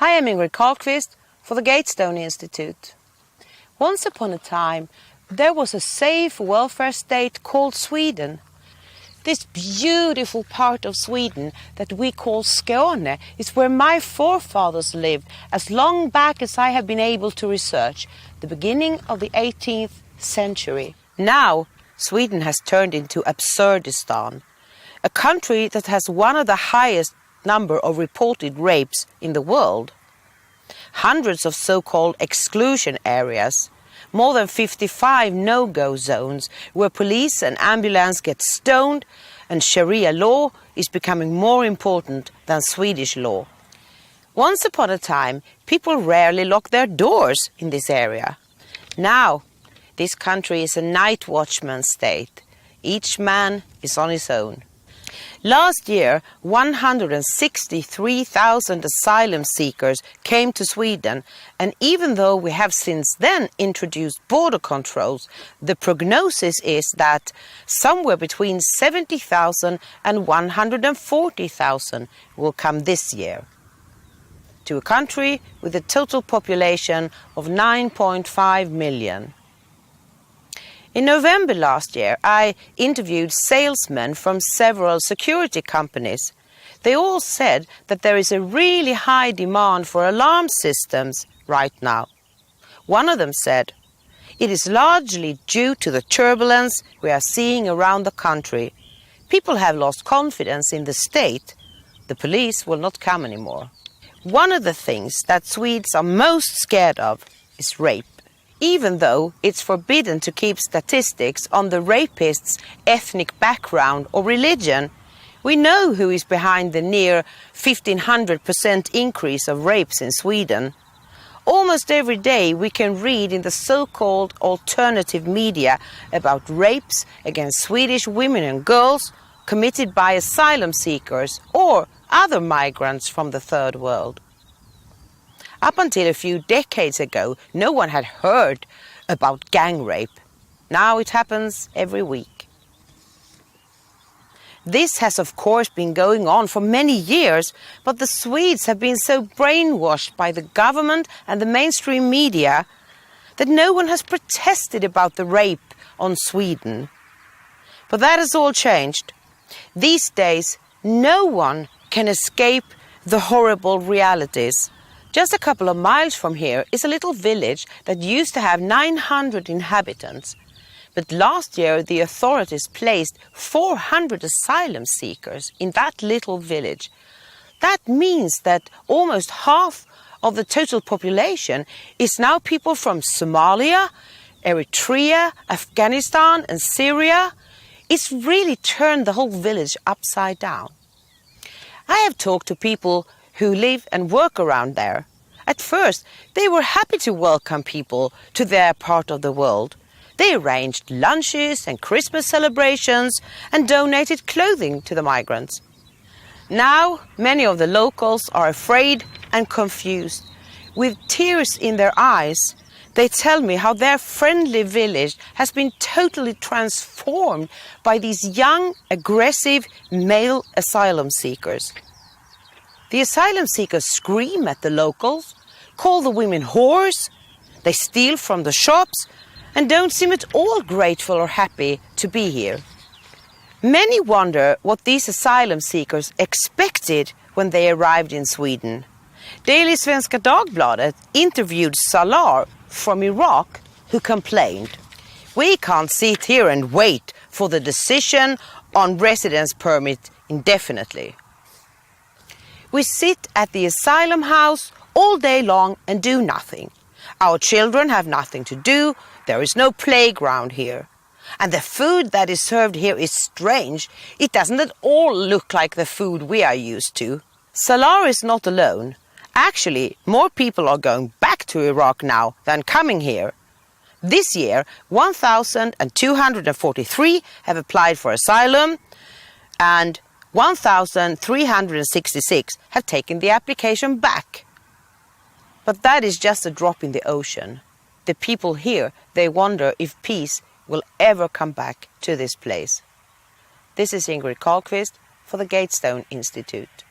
Hi, I'm Ingrid Carlqvist for the Gatestone Institute. Once upon a time, there was a safe welfare state called Sweden. This beautiful part of Sweden that we call Skåne is where my forefathers lived as long back as I have been able to research, the beginning of the 18th century. Now, Sweden has turned into Absurdistan, a country that has one of the highest number of reported rapes in the world. Hundreds of so-called exclusion areas, more than 55 no-go zones where police and ambulance get stoned, and Sharia law is becoming more important than Swedish law. Once upon a time, people rarely locked their doors in this area. Now, this country is a night watchman state. Each man is on his own. Last year, 163,000 asylum seekers came to Sweden, and even though we have since then introduced border controls, the prognosis is that somewhere between 70,000 and 140,000 will come this year, to a country with a total population of 9.5 million. In November last year, I interviewed salesmen from several security companies. They all said that there is a really high demand for alarm systems right now. One of them said, "It is largely due to the turbulence we are seeing around the country. People have lost confidence in the state. The police will not come anymore." One of the things that Swedes are most scared of is rape. Even though it's forbidden to keep statistics on the rapist's ethnic background or religion, we know who is behind the near 1,500% increase of rapes in Sweden. Almost every day we can read in the so-called alternative media about rapes against Swedish women and girls committed by asylum seekers or other migrants from the third world. Up until a few decades ago, no one had heard about gang rape. Now it happens every week. This has of course been going on for many years, but the Swedes have been so brainwashed by the government and the mainstream media that no one has protested about the rape on Sweden. But that has all changed. These days, no one can escape the horrible realities. Just a couple of miles from here is a little village that used to have 900 inhabitants. But last year the authorities placed 400 asylum seekers in that little village. That means that almost half of the total population is now people from Somalia, Eritrea, Afghanistan and Syria. It's really turned the whole village upside down. I have talked to people who live and work around there. At first, they were happy to welcome people to their part of the world. They arranged lunches and Christmas celebrations and donated clothing to the migrants. Now, many of the locals are afraid and confused. With tears in their eyes, they tell me how their friendly village has been totally transformed by these young, aggressive male asylum seekers. The asylum seekers scream at the locals, call the women whores, they steal from the shops, and don't seem at all grateful or happy to be here. Many wonder what these asylum seekers expected when they arrived in Sweden. Daily Svenska Dagbladet interviewed Salar from Iraq, who complained, "We can't sit here and wait for the decision on residence permit indefinitely. We sit at the asylum house all day long and do nothing. Our children have nothing to do. There is no playground here. And the food that is served here is strange. It doesn't at all look like the food we are used to." Salar is not alone. Actually, more people are going back to Iraq now than coming here. This year, 1,243 have applied for asylum, and 1,366 have taken the application back. But that is just a drop in the ocean. The people here, they wonder if peace will ever come back to this place. This is Ingrid Carlqvist for the Gatestone Institute.